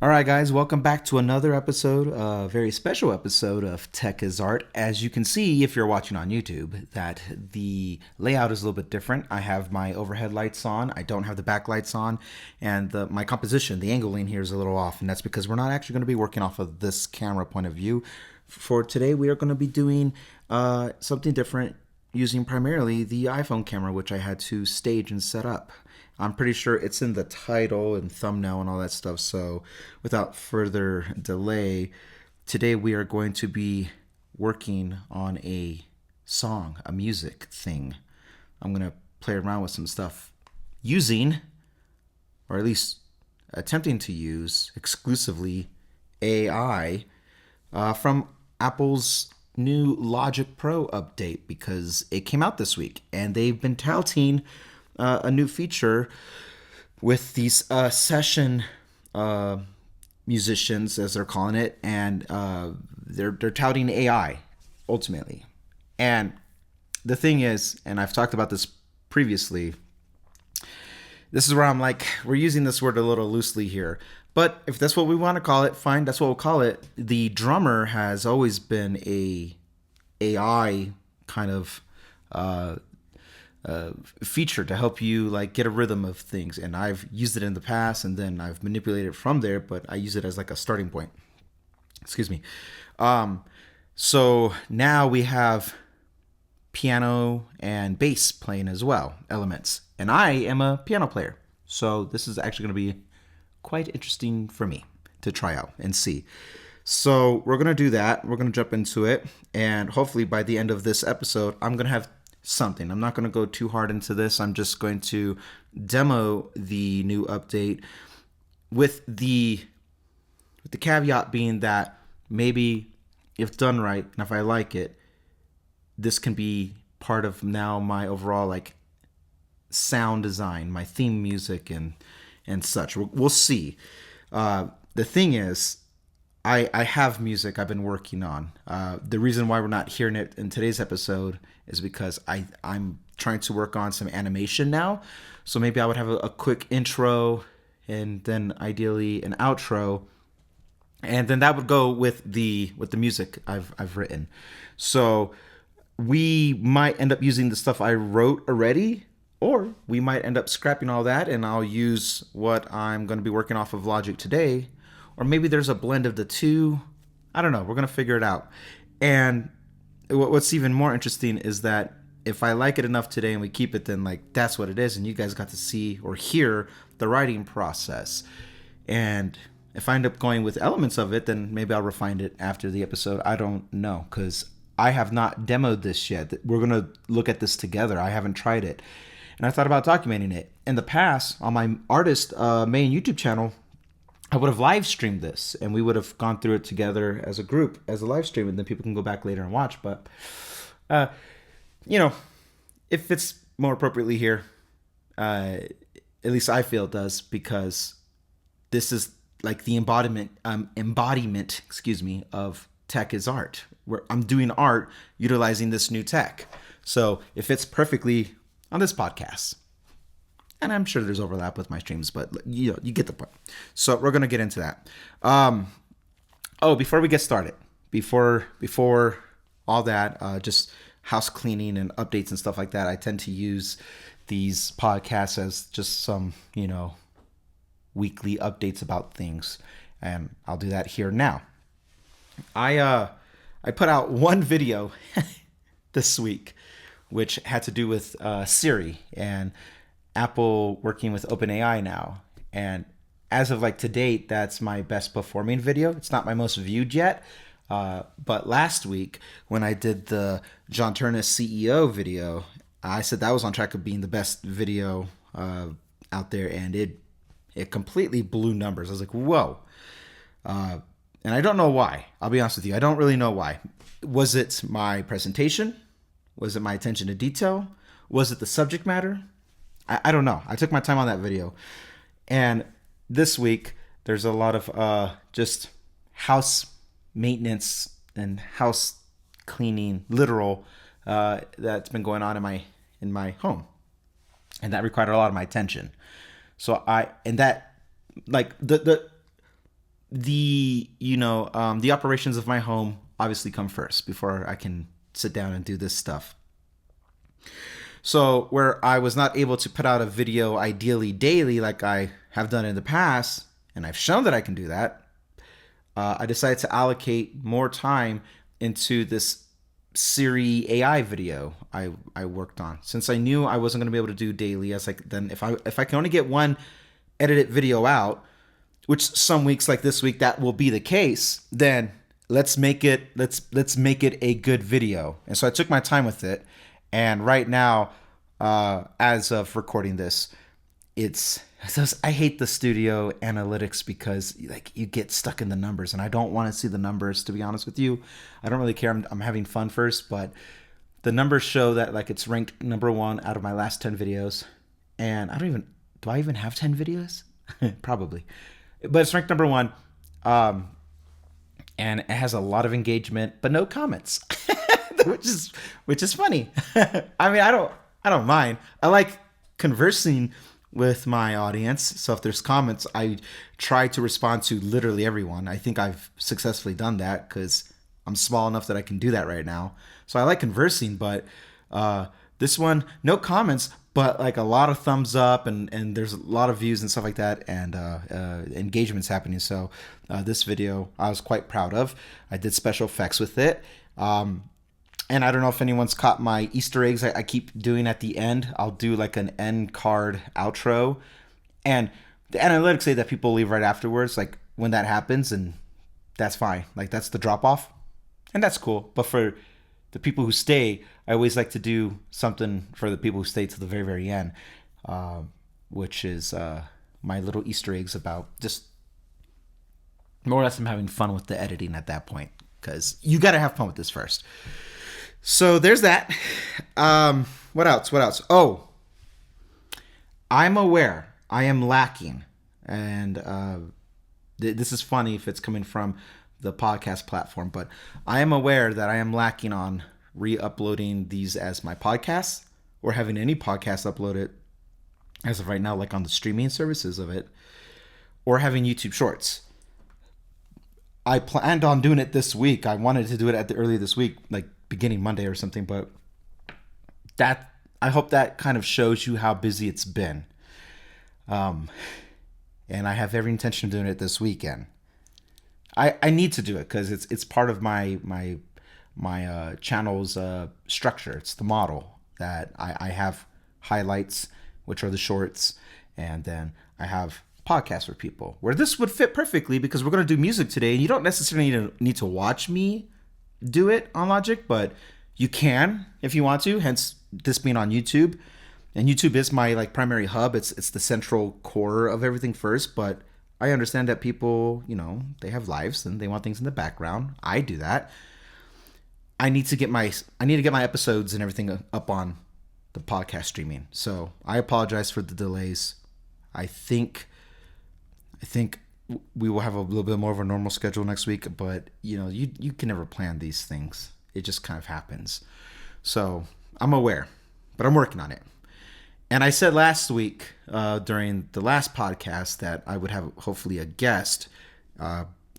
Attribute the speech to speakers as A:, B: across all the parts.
A: All right, guys, welcome back to another episode, a very special episode of Tech is Art. As you can see, if you're watching on YouTube, that the layout is a little bit different. I have my overhead lights on, I don't have the backlights on, and my composition, the angling here is a little off, and that's because we're not actually going to be working off of this camera point of view. For today, we are going to be doing something different using primarily the iPhone camera, which I had to stage and set up. I'm pretty sure it's in the title and thumbnail and all that stuff. So without further delay, today we are going to be working on a song, a music thing. I'm going to play around with some stuff using, or at least attempting to use, exclusively AI from Apple's new Logic Pro update because it came out this week and they've been touting a new feature with these session musicians, as they're calling it, and they're touting AI ultimately. And the thing is, and I've talked about this previously, this is where I'm like, we're using this word a little loosely here. But if that's what we want to call it, fine, that's what we'll call it. The drummer has always been a AI kind of feature to help you like get a rhythm of things, and I've used it in the past and then I've manipulated it from there, but I use it as like a starting point. Excuse me. So now we have piano and bass playing as well, elements, and I am a piano player, so this is actually going to be quite interesting for me to try out and see. So we're going to do that. We're going to jump into it, and hopefully by the end of this episode I'm going to have something. I'm not going to go too hard into this. I'm just going to demo the new update with the caveat being that maybe if done right and if I like it, this can be part of now my overall like sound design, my theme music and such. We'll see. The thing is, I have music I've been working on. The reason why we're not hearing it in today's episode is because I'm trying to work on some animation now. So maybe I would have a quick intro and then ideally an outro, and then that would go with the music I've written. So we might end up using the stuff I wrote already, or we might end up scrapping all that and I'll use what I'm going to be working off of Logic today. Or maybe there's a blend of the two. I don't know. We're going to figure it out. And what's even more interesting is that if I like it enough today and we keep it, then like that's what it is. And you guys got to see or hear the writing process. And if I end up going with elements of it, then maybe I'll refine it after the episode. I don't know, because I have not demoed this yet. We're going to look at this together. I haven't tried it. And I thought about documenting it. In the past, on my artist main YouTube channel, I would have live streamed this and we would have gone through it together as a group, as a live stream, and then people can go back later and watch. But, it fits more appropriately here. At least I feel it does, because this is like the embodiment, of tech is art, where I'm doing art utilizing this new tech. So it fits perfectly on this podcast. And I'm sure there's overlap with my streams, but you get the point. So we're gonna get into that. Before we get started, before all that, just house cleaning and updates and stuff like that. I tend to use these podcasts as just some weekly updates about things, and I'll do that here now. I put out one video this week, which had to do with Siri and Apple working with OpenAI now. And as of like to date, that's my best performing video. It's not my most viewed yet. But last week when I did the John Turnus CEO video, I said that was on track of being the best video out there. And it completely blew numbers. I was like, whoa. And I don't know why. I'll be honest with you. I don't really know why. Was it my presentation? Was it my attention to detail? Was it the subject matter? I don't know. I took my time on that video. And this week, there's a lot of just house maintenance and house cleaning, literal, that's been going on in my home. And that required a lot of my attention. So the the operations of my home obviously come first before I can sit down and do this stuff. So where I was not able to put out a video ideally daily like I have done in the past, and I've shown that I can do that, I decided to allocate more time into this Siri AI video I worked on. Since I knew I wasn't going to be able to do daily, I was like, then if I can only get one edited video out, which some weeks like this week that will be the case, then let's make it a good video. And so I took my time with it, and right now, as of recording this, I hate the studio analytics because like you get stuck in the numbers, and I don't want to see the numbers, to be honest with you. I don't really care. I'm having fun first, but the numbers show that like it's ranked number 1 out of my last 10 videos, and do I even have 10 videos? Probably, but it's ranked number 1. And it has a lot of engagement, but no comments, which is funny. I mean, I don't mind. I like conversing with my audience. So if there's comments, I try to respond to literally everyone. I think I've successfully done that because I'm small enough that I can do that right now. So I like conversing, but this one, no comments, but like a lot of thumbs up, and there's a lot of views and stuff like that, and engagements happening. So this video I was quite proud of. I did special effects with it. And I don't know if anyone's caught my Easter eggs I keep doing at the end. I'll do like an end card outro. And the analytics say that people leave right afterwards, like when that happens, and that's fine. Like that's the drop off. And that's cool. But for the people who stay, I always like to do something for the people who stay to the very, very end, which is my little Easter eggs about just more or less I'm having fun with the editing at that point, because you got to have fun with this first. So there's that. What else? Oh, I'm aware I am lacking. And this is funny if it's coming from the podcast platform, but I am aware that I am lacking on re-uploading these as my podcasts, or having any podcast uploaded as of right now, like on the streaming services of it, or having YouTube Shorts. I planned on doing it this week. I wanted to do it early this week, like beginning Monday or something, but I hope that kind of shows you how busy it's been. And I have every intention of doing it this weekend. I need to do it because it's part of my channel's structure. It's the model that I have highlights, which are the shorts, and then I have podcasts for people, where this would fit perfectly because we're going to do music today, and you don't necessarily need to watch me do it on Logic, but you can if you want to, hence this being on YouTube. And YouTube is my like primary hub. It's the central core of everything first, but I understand that people, they have lives and they want things in the background. I do that. I need to get my episodes and everything up on the podcast streaming. So I apologize for the delays. I think we will have a little bit more of a normal schedule next week, but you can never plan these things. It just kind of happens. So I'm aware, but I'm working on it. And I said last week during the last podcast that I would have hopefully a guest.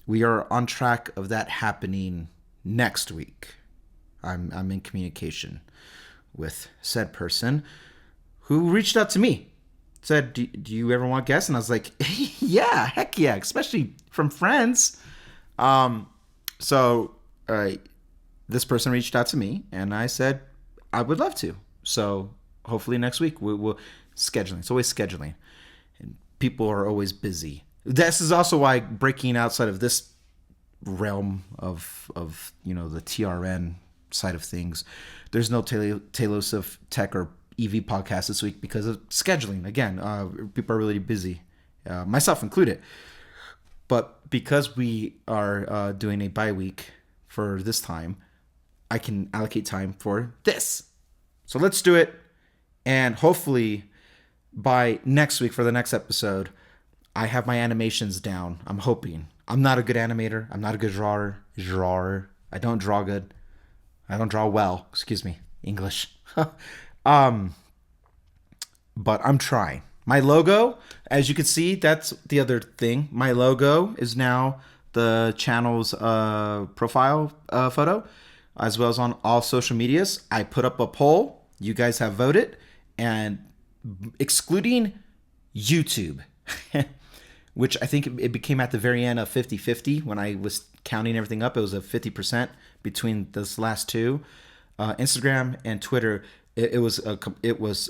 A: We are on track of that happening next week. I'm in communication with said person who reached out to me. Said, do you ever want guests? And I was like, yeah, heck yeah, especially from friends. So this person reached out to me, and I said, I would love to. So hopefully next week we'll scheduling. It's always scheduling, and people are always busy. This is also why breaking outside of this realm of the TRN side of things, there's no Talos of Tech or EV podcast this week because of scheduling. Again, people are really busy, myself included. But because we are doing a bye-week for this time, I can allocate time for this. So let's do it. And hopefully by next week for the next episode, I have my animations down. I'm hoping. I'm not a good animator. I'm not a good drawer. I don't draw good. I don't draw well. Excuse me. English. But I'm trying. My logo, as you can see, that's the other thing. My logo is now the channel's profile photo, as well as on all social medias. I put up a poll. You guys have voted, and excluding YouTube, which I think it became at the very end of 50-50 when I was counting everything up. It was a 50% between those last two. Instagram and Twitter, it was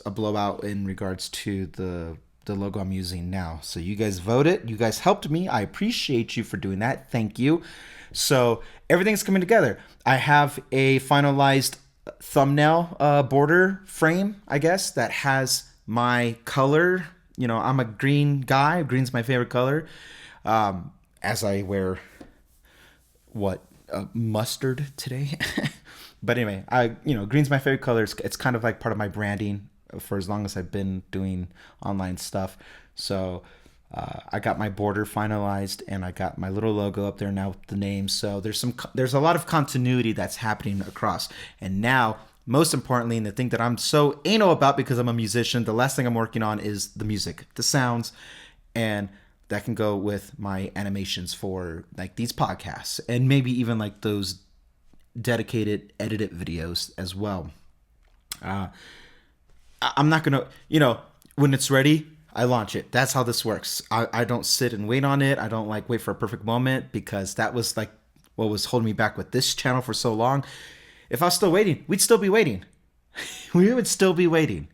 A: a blowout in regards to the logo I'm using now. So you guys voted. You guys helped me. I appreciate you for doing that. Thank you. So everything's coming together. I have a finalized thumbnail border frame, I guess, that has my color. You know, I'm a green guy. Green's my favorite color. As I wear mustard today. But anyway, green's my favorite color. It's kind of like part of my branding for as long as I've been doing online stuff. So I got my border finalized, and I got my little logo up there now with the name. So there's a lot of continuity that's happening across. And now, most importantly, and the thing that I'm so anal about because I'm a musician, the last thing I'm working on is the music, the sounds, and that can go with my animations for like these podcasts, and maybe even like those dedicated edited videos as well. I'm not gonna, when it's ready, I launch it. That's how this works. I don't sit and wait on it. I don't like wait for a perfect moment, because that was like what was holding me back with this channel for so long. If I was still waiting, we'd still be waiting. We would still be waiting.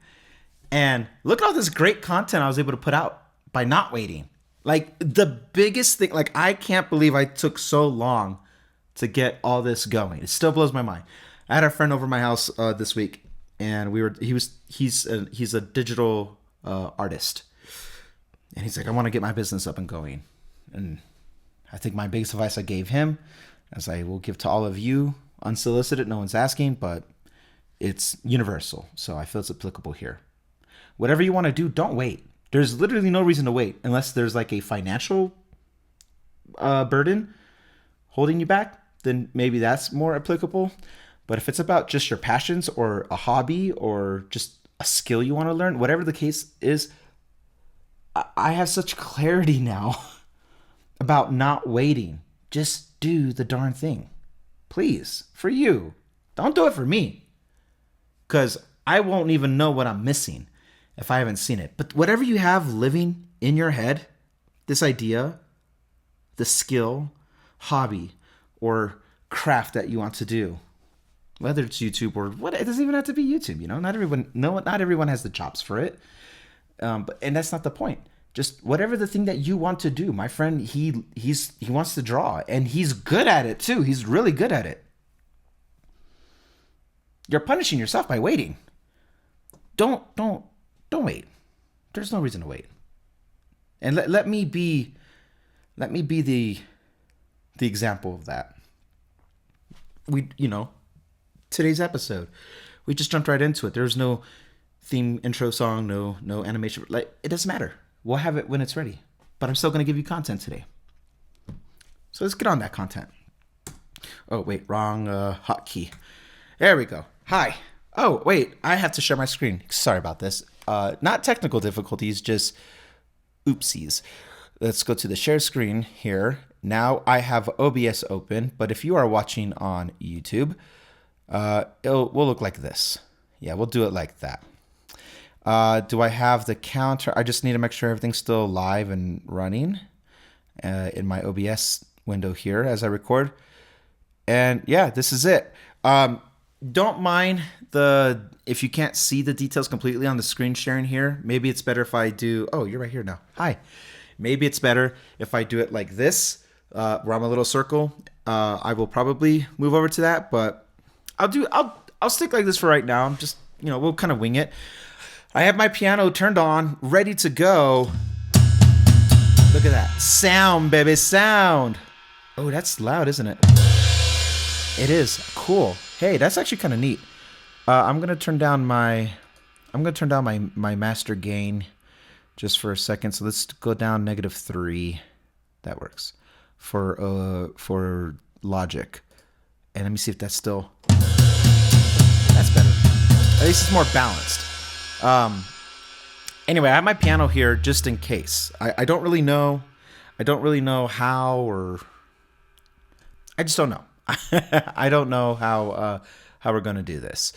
A: And look at all this great content I was able to put out by not waiting. Like the biggest thing, like I can't believe I took so long to get all this going. It still blows my mind. I had a friend over my house this week, and he's a digital artist, and he's like, I want to get my business up and going. And I think my biggest advice I gave him, as I will give to all of you, unsolicited, no one's asking, but it's universal, so I feel it's applicable here. Whatever you want to do, don't wait. There's literally no reason to wait unless there's like a financial burden holding you back. Then maybe that's more applicable. But if it's about just your passions or a hobby or just a skill you want to learn, whatever the case is, I have such clarity now about not waiting. Just do the darn thing. Please, for you. Don't do it for me. Because I won't even know what I'm missing if I haven't seen it. But whatever you have living in your head, this idea, the skill, hobby, or craft that you want to do, whether it's YouTube or what, it doesn't even have to be YouTube. Not everyone has the chops for it. And that's not the point. Just whatever the thing that you want to do. My friend, he wants to draw, and he's good at it too. He's really good at it. You're punishing yourself by waiting. Don't wait. There's no reason to wait. And let me be the example of that. Today's episode, we just jumped right into it. There's no theme intro song, no animation. Like, it doesn't matter. We'll have it when it's ready. But I'm still going to give you content today. So let's get on that content. Oh, wait, wrong hotkey. There we go. Hi. Oh, wait, I have to share my screen. Sorry about this. Not technical difficulties, just oopsies. Let's go to the share screen here. Now I have OBS open, but if you are watching on YouTube, we'll look like this. Yeah, we'll do it like that. Do I have the counter? I just need to make sure everything's still live and running in my OBS window here as I record. And yeah, this is it. Don't mind if you can't see the details completely on the screen sharing here. Maybe it's better if I do. Oh, you're right here now. Hi. Maybe it's better if I do it like this, where I'm a little circle. I will probably move over to that, but I'll stick like this for right now. I'm just, we'll kind of wing it. I have my piano turned on, ready to go. Look at that. Sound, baby, sound. Oh, that's loud, isn't it? It is. Cool. Hey, that's actually kind of neat. I'm gonna turn down my master gain just for a second. So let's go down -3. That works for Logic. And let me see if that's still. That's better. At least it's more balanced. Anyway, I have my piano here just in case. I don't really know. I don't really know how, or I just don't know. I don't know how we're gonna do this.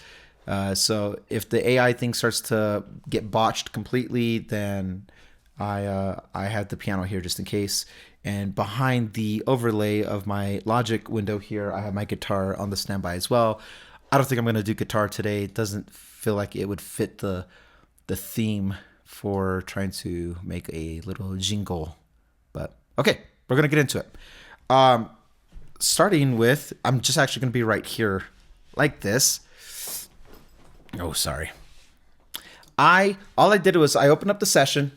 A: So if the AI thing starts to get botched completely, then I had the piano here just in case. And behind the overlay of my Logic window here, I have my guitar on the standby as well. I don't think I'm gonna do guitar today. It doesn't feel like it would fit the theme for trying to make a little jingle. But okay, we're gonna get into it. Starting with, I'm just actually gonna be right here, like this. Oh, sorry. All I did was I opened up the session,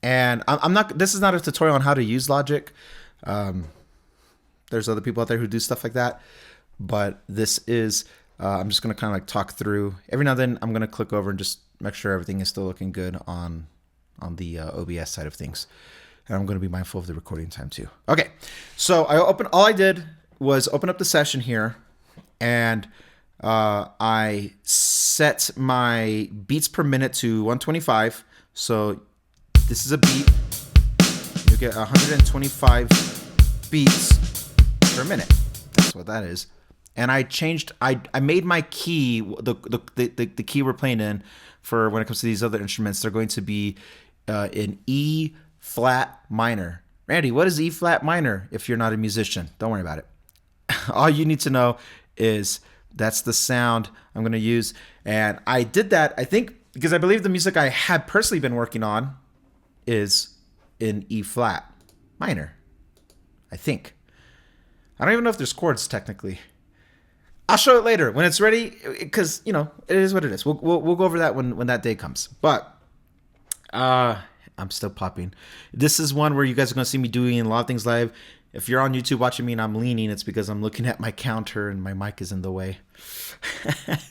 A: and I'm not. This is not a tutorial on how to use Logic. There's other people out there who do stuff like that, but this is. I'm just gonna kind of like talk through. Every now and then, I'm gonna click over and just make sure everything is still looking good on the OBS side of things, and I'm gonna be mindful of the recording time too. Okay, so all I did was open up the session here, and I set my beats per minute to 125. So this is a beat. You get 125 beats per minute. That's what that is. And I made my key, the key we're playing in for when it comes to these other instruments, they're going to be in E flat minor. Randy, what is E flat minor if you're not a musician? Don't worry about it. All you need to know is that's the sound I'm going to use. And I did that, I think, because I believe the music I had personally been working on is in E flat minor. I think. I don't even know if there's chords technically. I'll show it later when it's ready, because, you know, it is what it is. We'll go over that when that day comes. But I'm still popping. This is one where you guys are going to see me doing a lot of things live. If you're on YouTube watching me and I'm leaning, it's because I'm looking at my counter and my mic is in the way.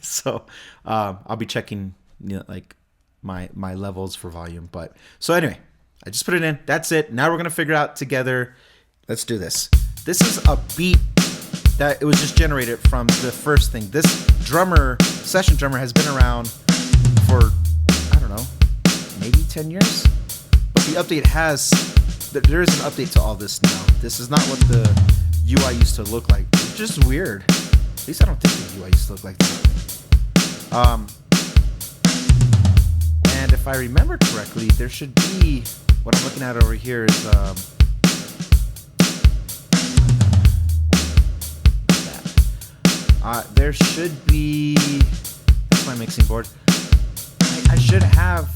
A: So I'll be checking, you know, like my levels for volume. But so anyway, I just put it in. That's it. Now we're going to figure out together. Let's do this. This is a beat that it was just generated from the first thing. This session drummer has been around for, I don't know, maybe 10 years. But the update there is an update to all this now. This is not what the UI used to look like. It's just weird. At least I don't think the UI used to look like that. And if I remember correctly, there should be, what I'm looking at over here is, there should be, that's my mixing board. I should have,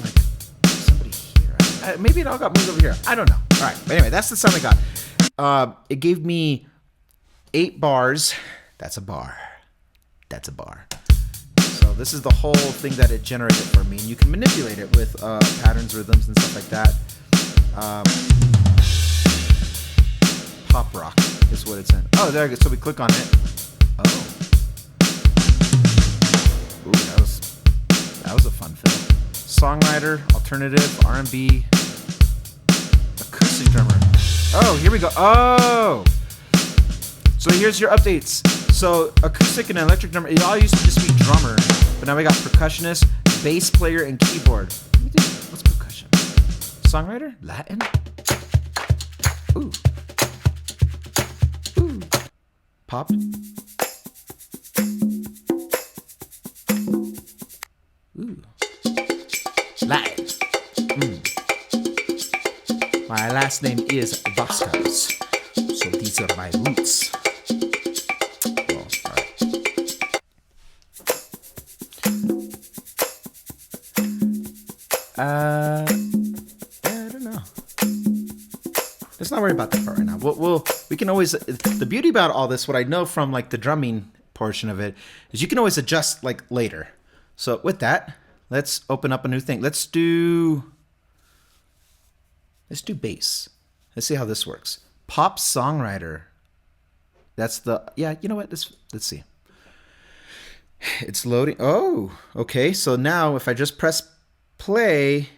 A: like, somebody here. Maybe it all got moved over here. I don't know. All right. But anyway, that's the sound I got. It gave me 8 bars. That's a bar. That's a bar. So this is the whole thing that it generated for me. And you can manipulate it with patterns, rhythms, and stuff like that. Pop rock is what it's in. Oh, there it goes. So we click on it. Oh. Ooh, that was a fun fill. Songwriter, alternative, R&B, acoustic drummer. Oh, here we go. Oh. So here's your updates. So acoustic and electric drummer, it all used to just be drummer, but now we got percussionist, bass player, and keyboard. What's percussion? Songwriter? Latin? Ooh. Pop. Ooh. Latin. My last name is Vasquez, so these are my roots. Well, all right. I don't know. Let's not worry about that part right now. We can always, the beauty about all this, what I know from like the drumming portion of it, is you can always adjust like later. So with that, let's open up a new thing. Let's do bass. Let's see how this works. Pop songwriter. That's yeah, you know what? Let's see. It's loading. Oh, okay. So now if I just press play,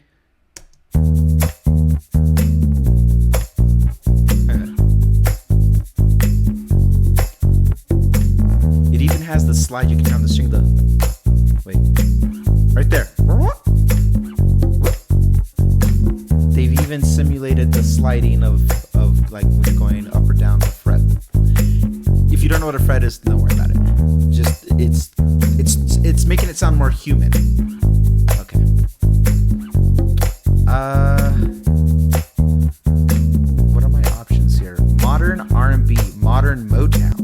A: it even has the slide. You can hear on the string, wait, right there. know what a fret is, don't worry about it. Just it's making it sound more human. Okay. What are my options here? Modern R&B, modern Motown.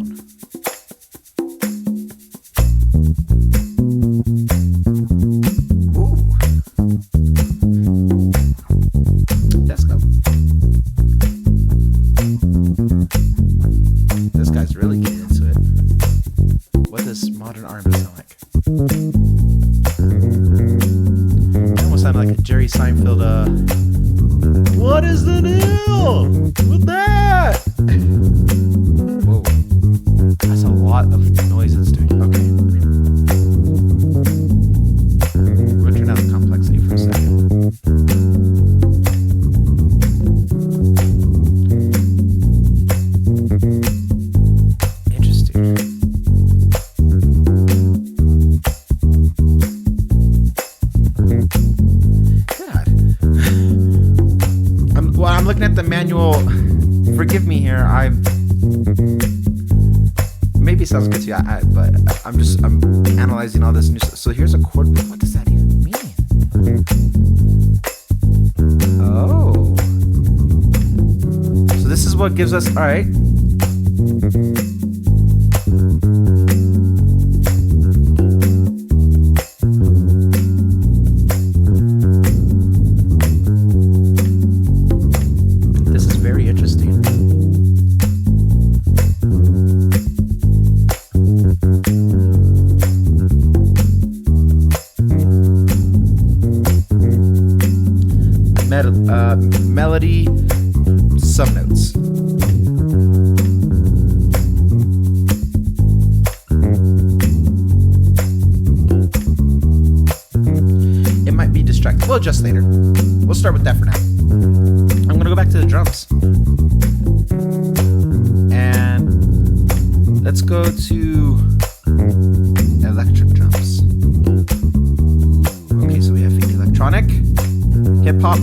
A: Ooh. Let's go. This guy's really getting into it. What does modern R&B sound like? It almost sounded like a Jerry Seinfeld, what is the deal with that? Whoa. That's a lot of noise it's doing. Okay. We'll turn down the complexity for a second. I'm looking at the manual. Forgive me here. Maybe it sounds good to you, but I'm analyzing all this new stuff. So here's a chord. What does that even mean? Oh. So this is what gives us. All right. Melody, subnotes. It might be distracting. We'll adjust later. We'll start with that for now. I'm gonna go back to the drums. And let's go to electric drums. Okay, so we have electronic, hip hop,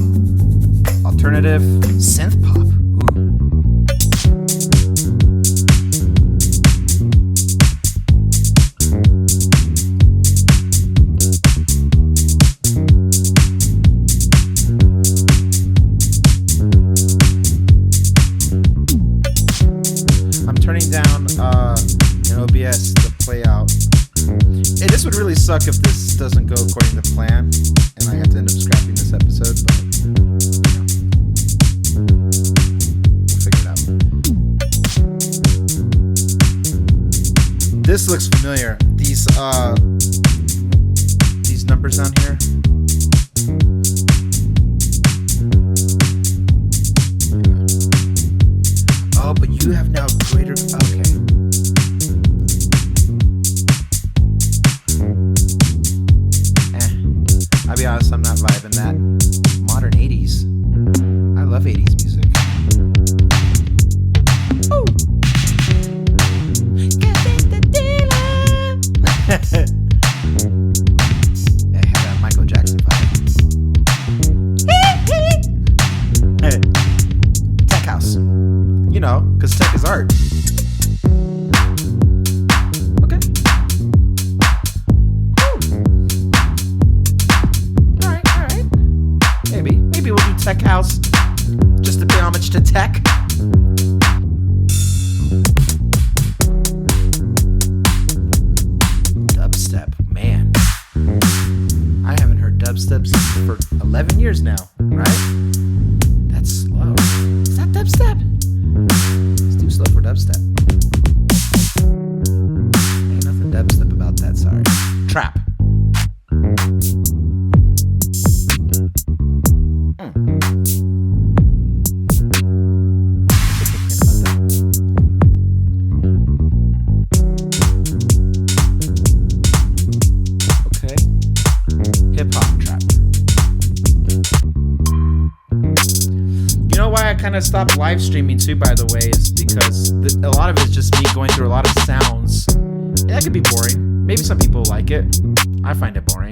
A: alternative, synth pop. I'm turning down in OBS the play out. Hey, this would really suck if this doesn't go according to plan and I have to end up scrapping this episode, but this looks familiar. These numbers down here. Oh, but you have now greater. Okay. I'll be honest, I'm not vibing that. Modern 80s. I love 80s music. Ooh. It had a Michael Jackson vibe. Tech house. You know, because tech is art. Okay. Alright. Maybe we'll do tech house just to pay homage to tech. Dubstep for 11 years now, right? That's slow. Is that dubstep? It's too slow for dubstep. Ain't nothing dubstep about that, sorry. Trap. Kind of stopped live streaming too, by the way, is because a lot of it is just me going through a lot of sounds. And that could be boring. Maybe some people like it. I find it boring.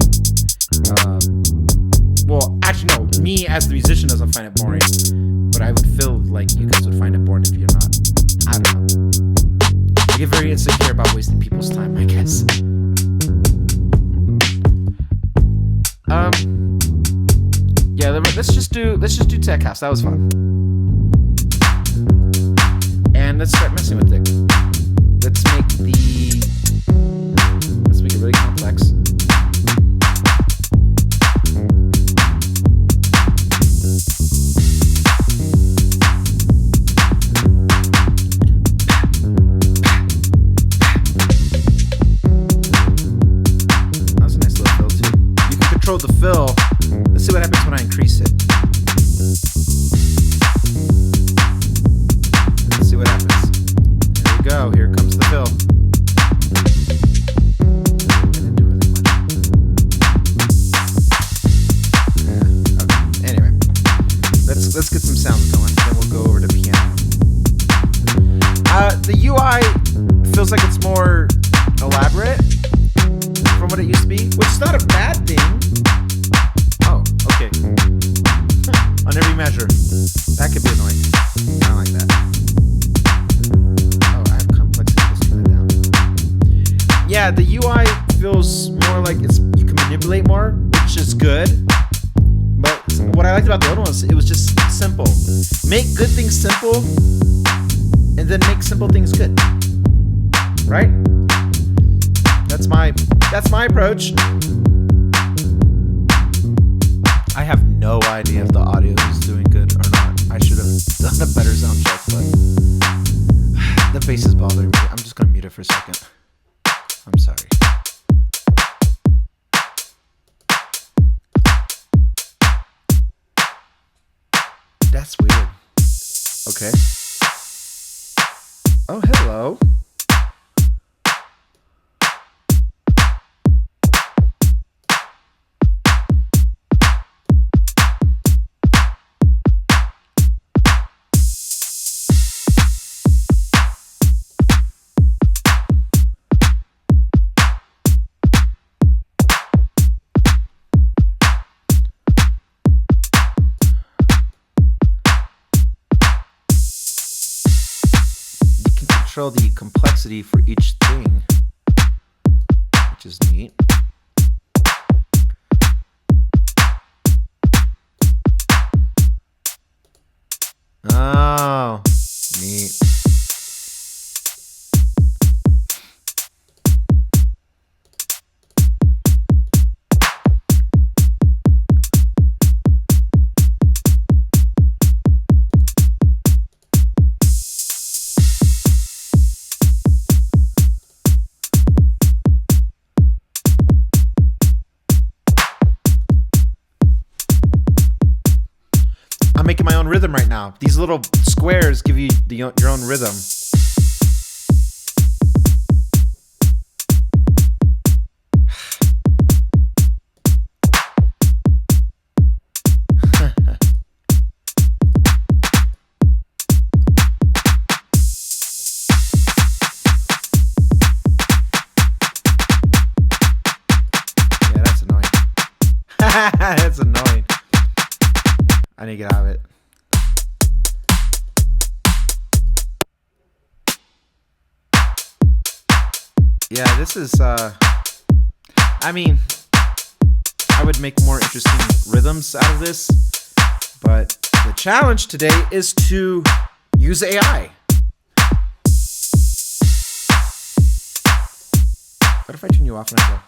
A: Well, actually, no. Me as the musician doesn't find it boring, but I would feel like you guys would find it boring if you're not. I don't know. I get very insecure about wasting people's time, I guess. Yeah, let's just do Tech House. That was fun. And let's start messing with it. Let's make it really complex. The fill. Let's see what happens when I increase it. Let's see what happens. Here we go. Here comes the fill. I didn't do really much. Okay. Anyway, let's get some sounds going. Then we'll go over to piano. The UI feels like it's more elaborate from what it used to be, which is not a bad thing. Oh, okay. On every measure. That could be annoying. I don't like that. Oh, I have complexity. Let's turn that down. Yeah, the UI feels more like you can manipulate more, which is good. But what I liked about the other ones, it was just simple. Make good things simple, and then make simple things good. Right? That's my approach. I have no idea if the audio is doing good or not. I should have done a better sound check, but the bass is bothering me. I'm just gonna mute it for a second. I'm sorry. That's weird. Okay. Oh, hello. Control the complexity for each thing, which is neat. Oh, neat. Making my own rhythm right now. These little squares give you your own rhythm. Yeah, that's annoying. That's annoying. I need to get out of it. Yeah, this is, I mean, I would make more interesting rhythms out of this, but the challenge today is to use AI. What if I turn you off and I go?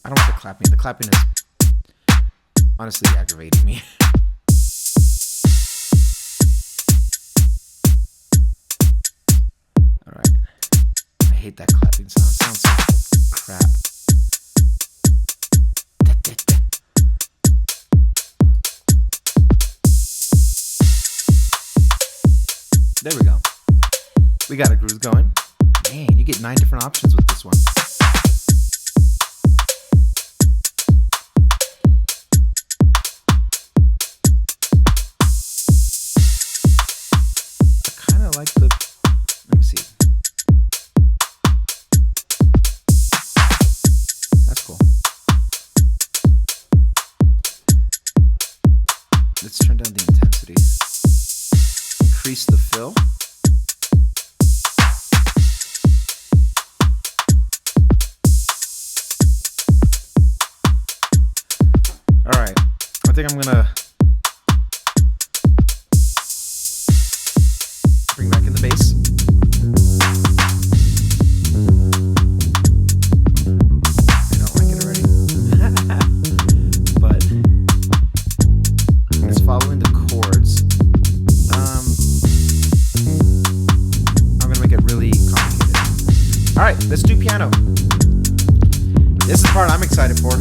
A: I don't want the clapping. The clapping is honestly aggravating me. Alright. I hate that clapping sound. It sounds like crap. There we go. We got a groove going. Man, you get 9 different options with this one. Like the, let me see. That's cool. Let's turn down the intensity. Increase the fill. All right, I think I'm gonna bring back in the bass. I don't like it already, but it's following the chords. I'm gonna make it really complicated. All right, let's do piano. This is the part I'm excited for.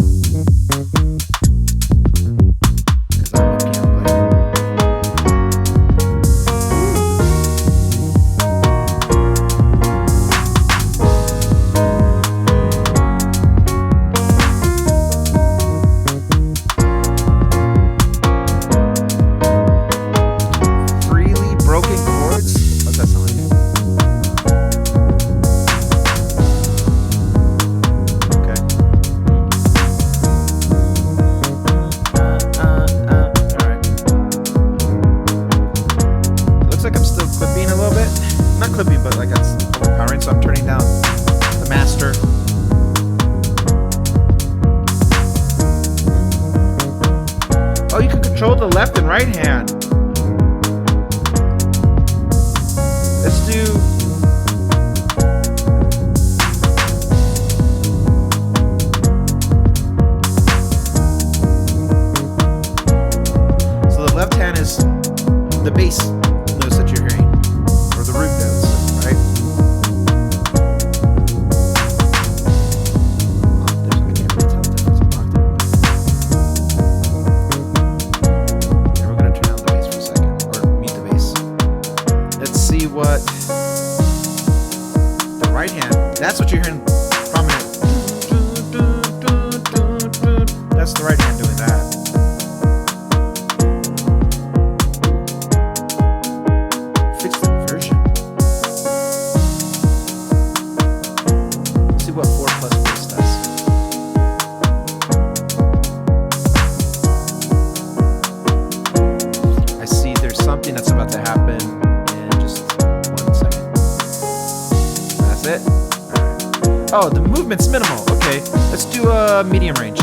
A: Control the left and right hand. Let's do so the left hand is the bass notes that you're hearing, or the root notes, right? I can't really tell the difference in octave. What the right hand, that's what you're hearing prominent. That's the right hand doing that. Fix the inversion. Let's see what 4 plus bass does. I see there's something that's about to happen. It. Right. Oh, the movement's minimal. Okay, let's do a medium range.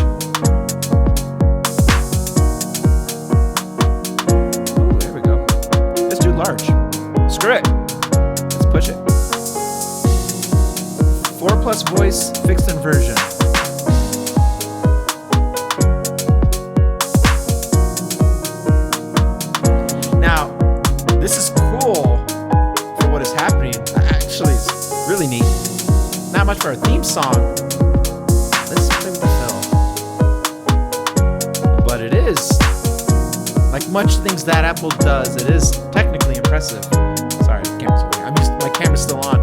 A: Ooh, there we go. Let's do large. Screw it. Let's push it. 4 plus voice, fixed inversion. Now, this is cool for what is happening. Actually, it's really neat. Not much for our theme song. Let's play with the fill. But it is, like much things that Apple does, it is technically impressive. Sorry, the camera's over here. My camera's still on. I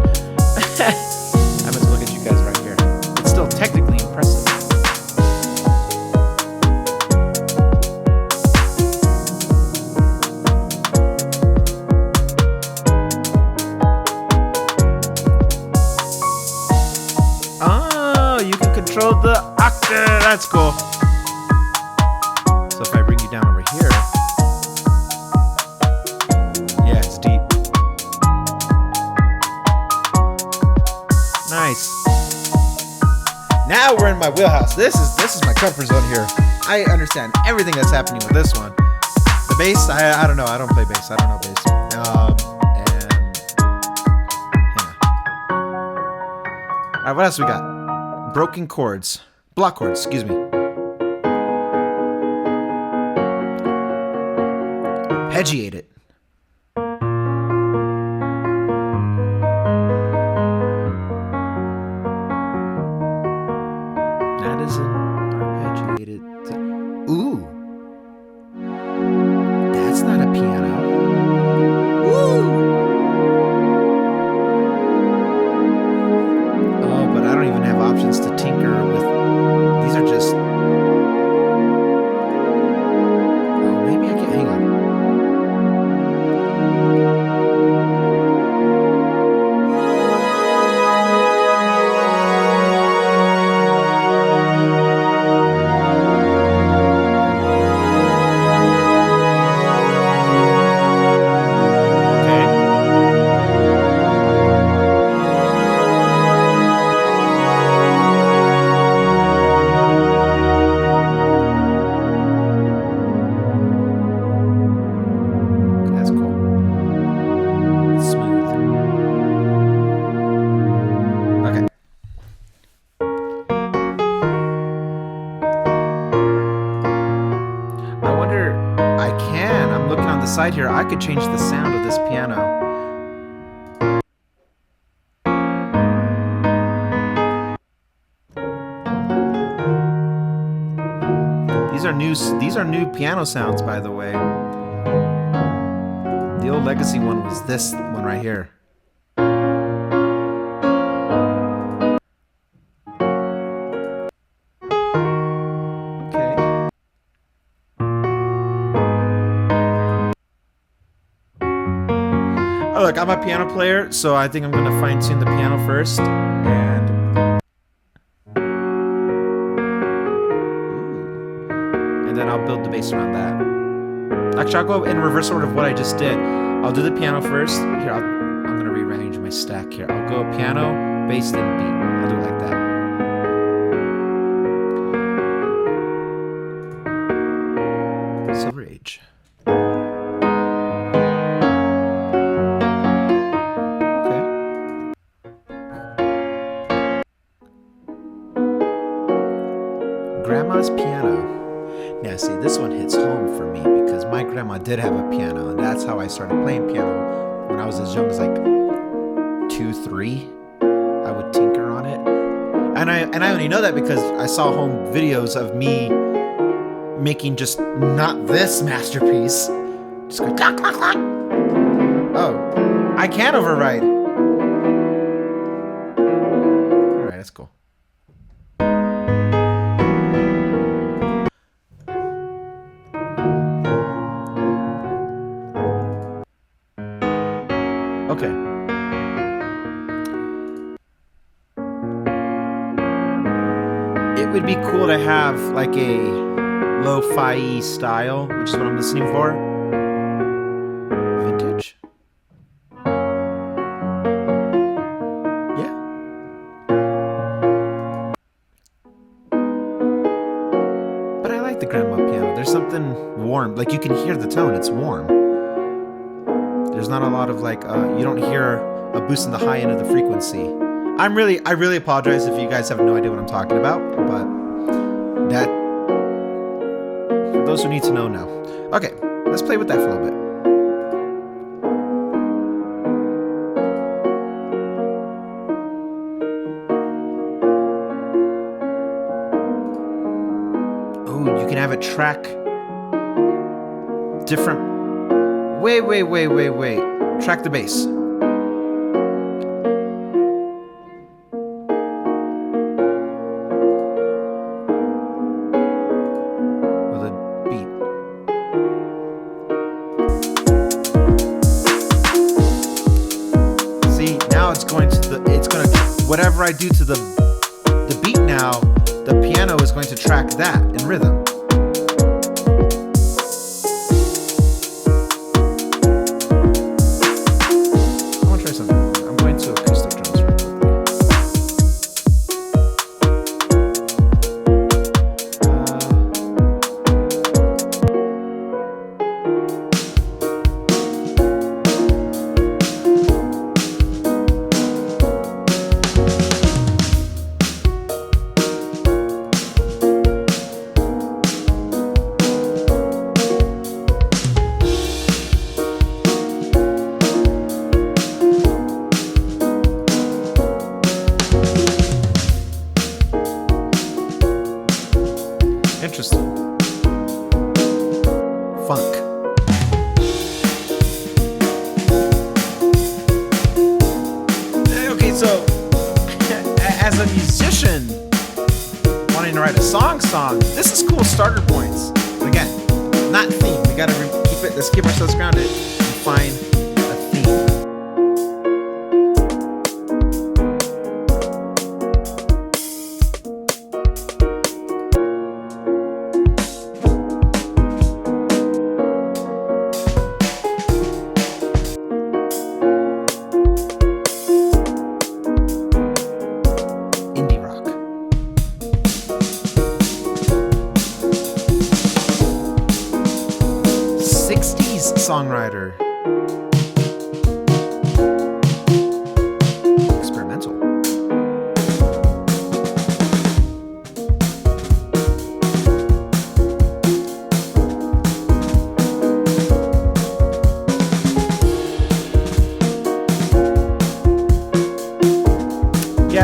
A: meant to look at you guys right here. It's still technically impressive. Control the octave. That's cool. So if I bring you down over here, yeah, it's deep. Nice. Now we're in my wheelhouse. This is my comfort zone here. I understand everything that's happening with this one. The bass, I don't know. I don't play bass. I don't know bass. And hang on. All right, what else we got? Broken chords. Block chords, excuse me. Arpeggiate it. That is an arpeggiated. Ooh. That's not a piano. Ooh. Oh, but I don't even have options to tinker with. These are just. Oh, maybe I can. Hang on. on the side here, I could change the sound of this piano. These are new piano sounds, by the way. The old Legacy one was this one right here. Okay. Oh, look, I'm a piano player, so I think I'm gonna fine-tune the piano first, and then I'll build the bass around that. Actually, I'll go in reverse order of what I just did. I'll do the piano first. Here, I'm gonna rearrange my stack here. I'll go piano, bass, then beat. I'll do it like that. Silver Age. Okay. Grandma's piano. Now, see, this one hits home for me because my grandma did have a piano, and that's how I started playing piano when I was as young as like 2, 3. I would tinker on it, and I only know that because I saw home videos of me making just not this masterpiece. Just go clack, clack, clack. Oh, I can override. All right, that's cool. Okay. It would be cool to have like a lo-fi style, which is what I'm listening for. Vintage. Yeah. But I like the grandma piano. There's something warm. Like you can hear the tone. It's warm. There's not a lot of like, you don't hear a boost in the high end of the frequency. I really apologize if you guys have no idea what I'm talking about, but that, for those who need to know now. Okay, let's play with that for a little bit. Oh, you can have it track different. Wait. Track the bass. With a beat. See, now it's going to whatever I do to the beat now, the piano is going to track that in rhythm. Interesting. Funk. Okay, so as a musician wanting to write a song, this is cool starter points. But again, not theme. We gotta keep it. Let's keep ourselves grounded and find a theme. Songwriter. Experimental.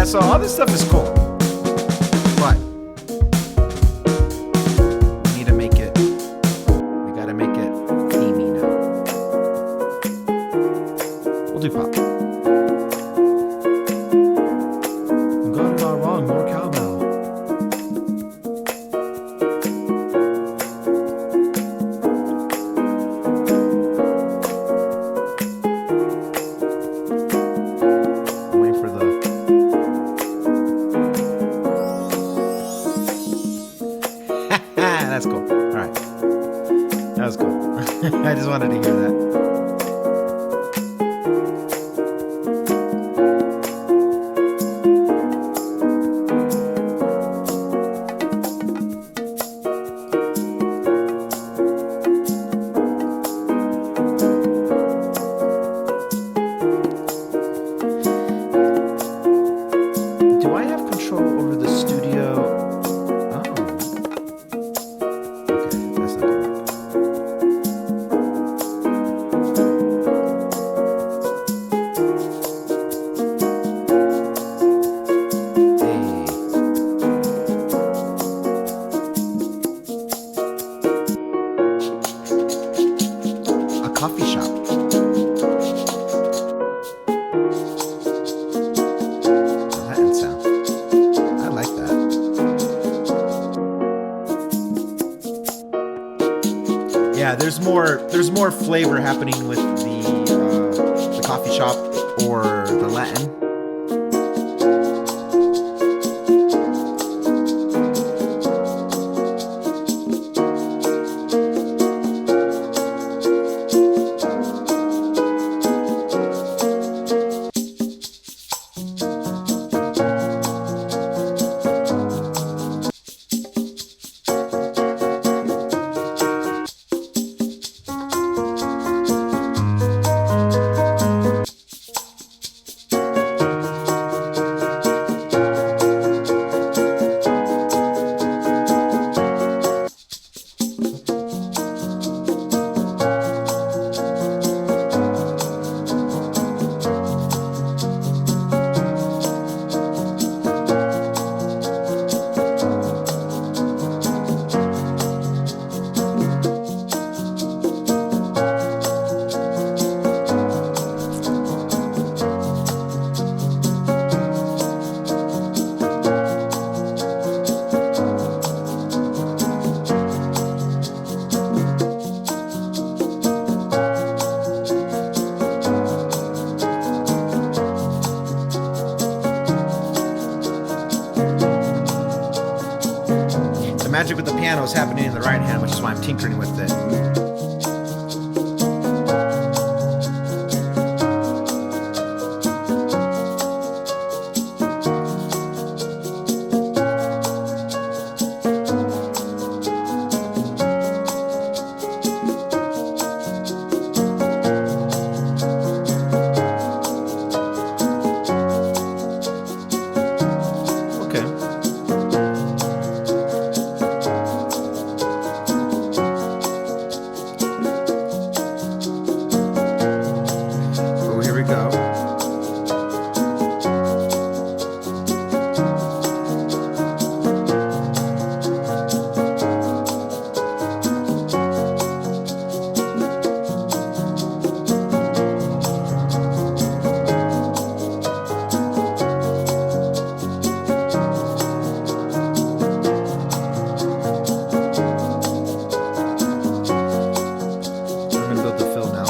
A: Yeah, so all this stuff is cool, but we need to make it. We gotta make it themey now. We'll do pop. You got it all wrong. More cowbell. I'm waiting for the. That's cool. All right. That was cool. I just wanted to hear that. Do I have control over the studio? Oh. Okay, that's not gonna work. Hey. A coffee shop. Latin sound. I like that. Yeah, there's more flavor happening with the coffee shop or the Latin. The magic with the piano is happening in the right hand, which is why I'm tinkering with it. Okay. Oh, here we go. I'm gonna build the fill now.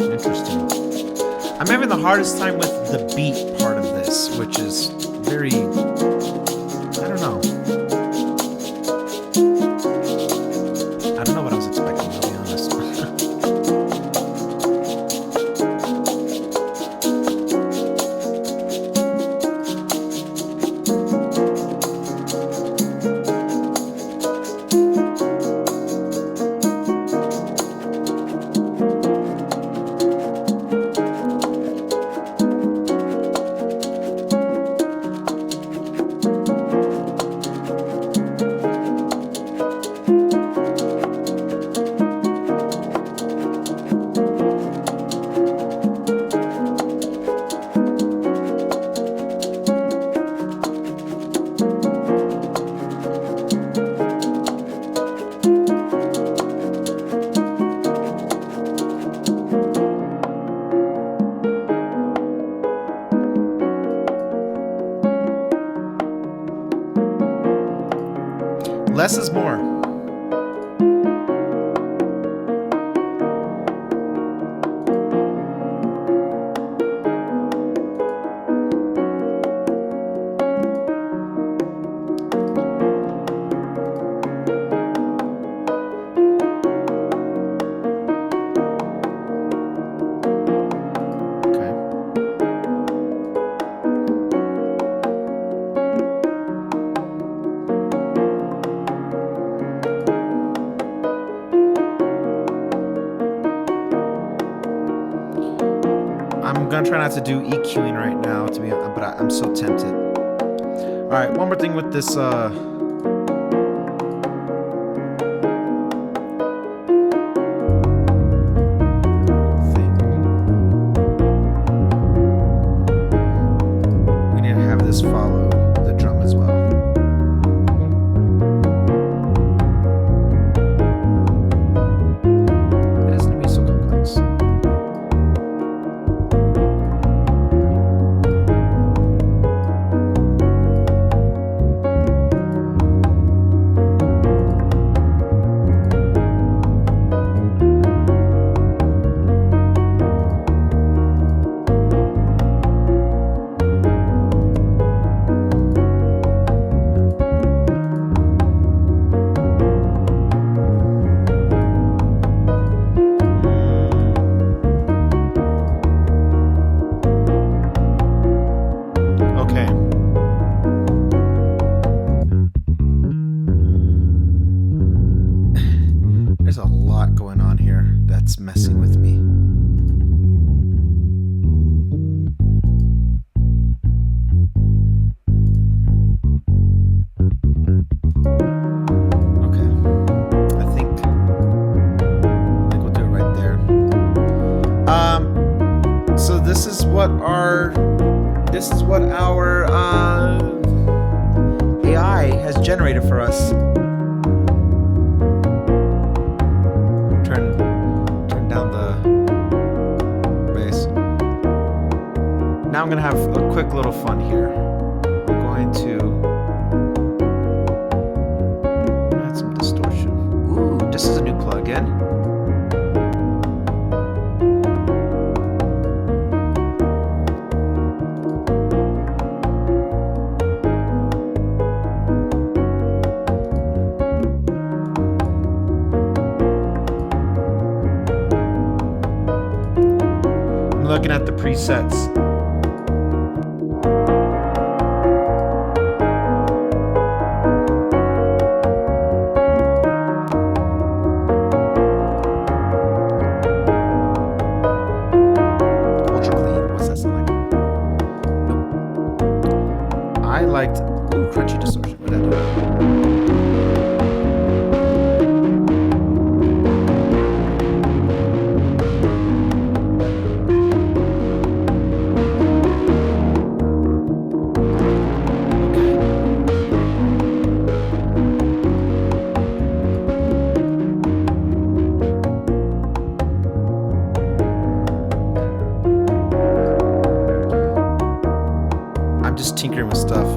A: Interesting. I'm having the hardest time with the beat part of this, which is very, I don't know. Less is more. I'm gonna try not to do EQing right now, but I'm so tempted. All right, one more thing with this. Thing. We need to have this follow the drum as well. It doesn't need to be so complex. There's a lot going on here that's messing with me. Okay. I think we'll do it right there. So this is what our AI has generated for us. Turn down the bass. Now I'm gonna have a quick little fun here. I'm going to add some distortion. Ooh, this is a new plugin. Looking at the presets. Ultra clean. What's that sound like? Nope. I liked crunchy distortion. What did I do? I'm just tinkering with stuff.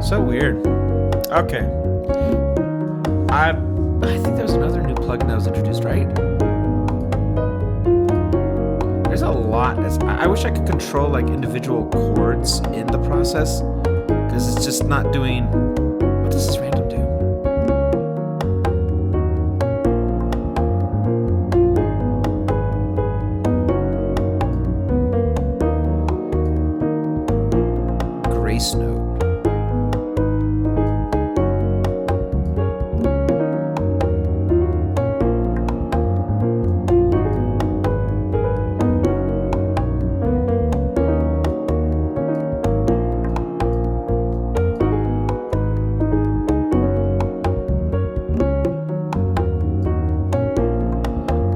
A: So weird. Okay. I think there was another new plugin that was introduced, right? There's a lot. I wish I could control like individual chords in the process, because it's just not doing. What does this random do? Grace note.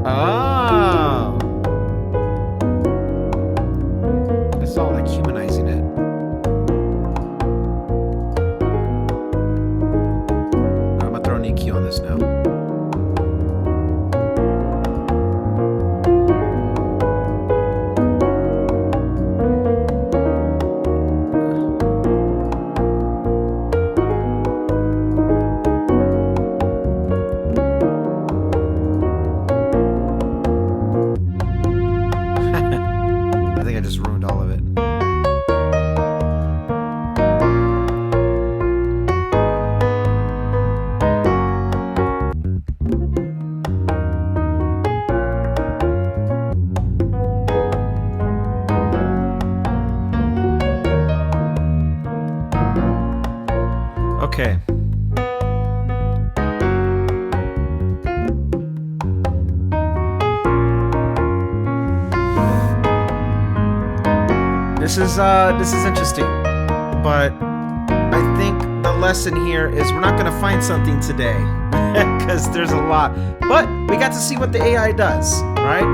A: Oh. It's all like humanizing it. I'm gonna throw an EQ on this now. I think I just ruined all of it. Okay. This is interesting, but I think the lesson here is we're not gonna find something today because there's a lot. But we got to see what the AI does, right?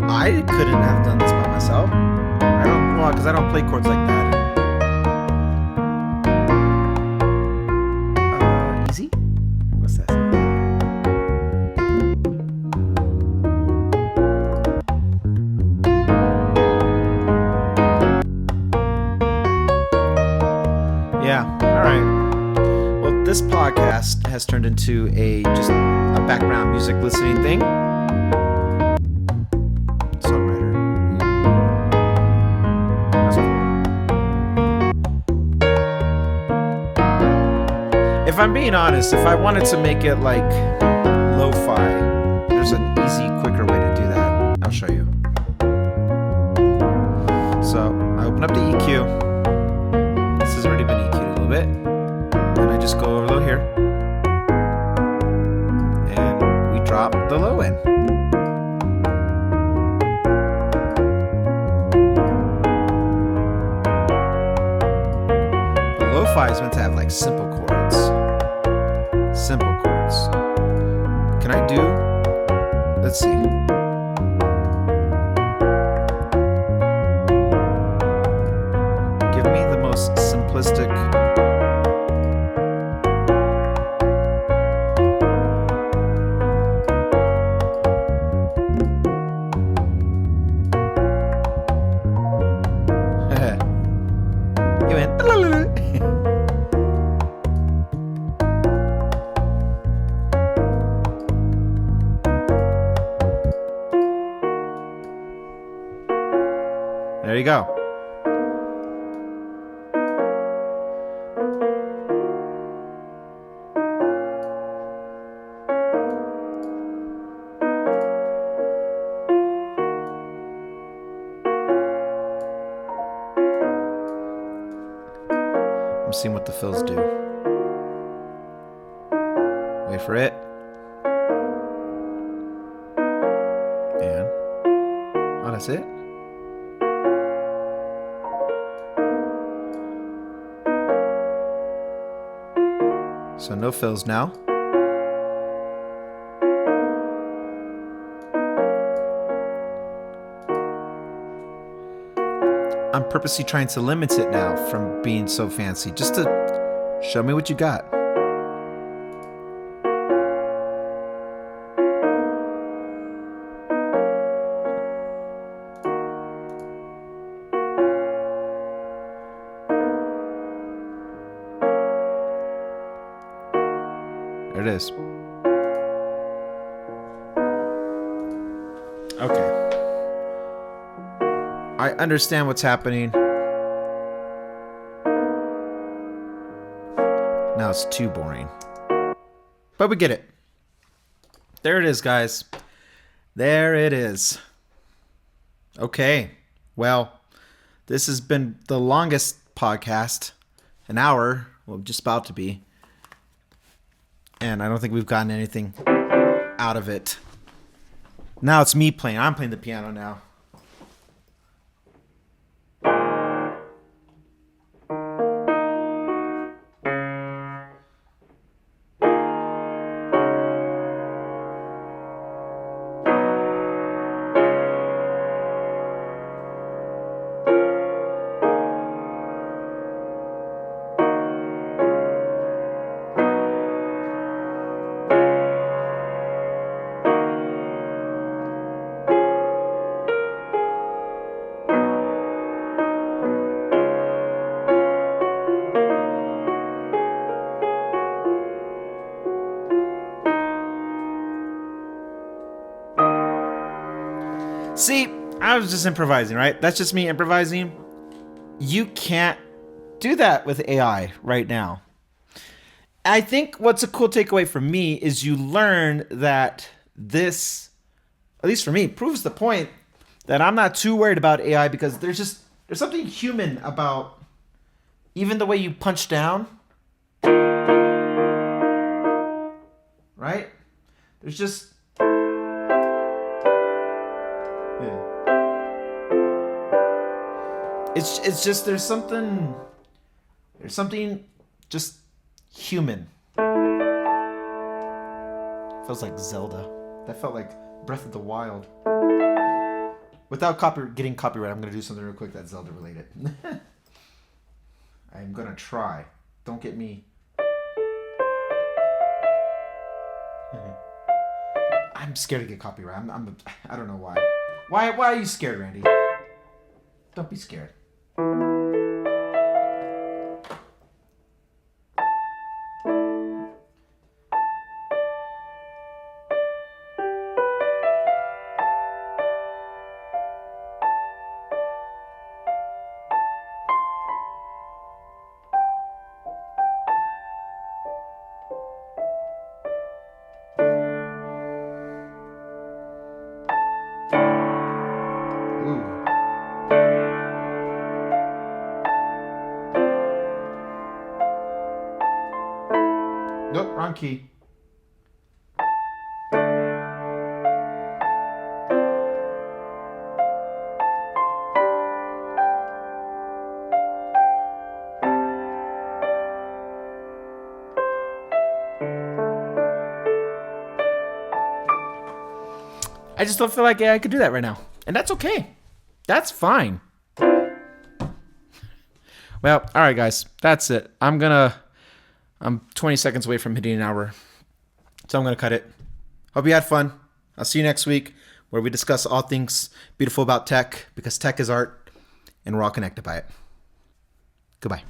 A: I couldn't have done this by myself. Because I don't play chords like that. Easy? What's that? Yeah, alright. Well, this podcast has turned into just a background music listening thing. Songwriter. That's cool. If I'm being honest, if I wanted to make it like lo-fi, there's an easy, quicker way to do that. I'll show you. So, I open up the EQ. This has already been EQ'd a little bit. And I just go over low here. And we drop the low in. The lo-fi is meant to have like simple chords. Simple chords. Can I do? Let's see. Give me the most simplistic. You went. There you go. I'm seeing what the fills do. Wait for it. And oh, that's it. So no fills now. I'm purposely trying to limit it now from being so fancy, just to show me what you got. There it is. Okay. I understand what's happening. Now it's too boring. But we get it. There it is, guys. There it is. Okay. Well, this has been the longest podcast. An hour. Well, just about to be. And I don't think we've gotten anything out of it. Now it's me playing. I'm playing the piano now. See, I was just improvising, right? That's just me improvising. You can't do that with AI right now. I think what's a cool takeaway for me is you learn that this, at least for me, proves the point that I'm not too worried about AI because there's something human about even the way you punch down, right? There's just it's just there's something just human. Feels like Zelda. That felt like Breath of the Wild. Without getting copyright, I'm gonna do something real quick that's Zelda related. I'm gonna try. Don't get me. I'm scared to get copyright. I don't know why. Why are you scared, Randy? Don't be scared. Nope, wrong key. I just don't feel like I could do that right now. And that's okay. That's fine. Well, all right, guys. That's it. I'm 20 seconds away from hitting an hour. So I'm going to cut it. Hope you had fun. I'll see you next week where we discuss all things beautiful about tech because tech is art and we're all connected by it. Goodbye.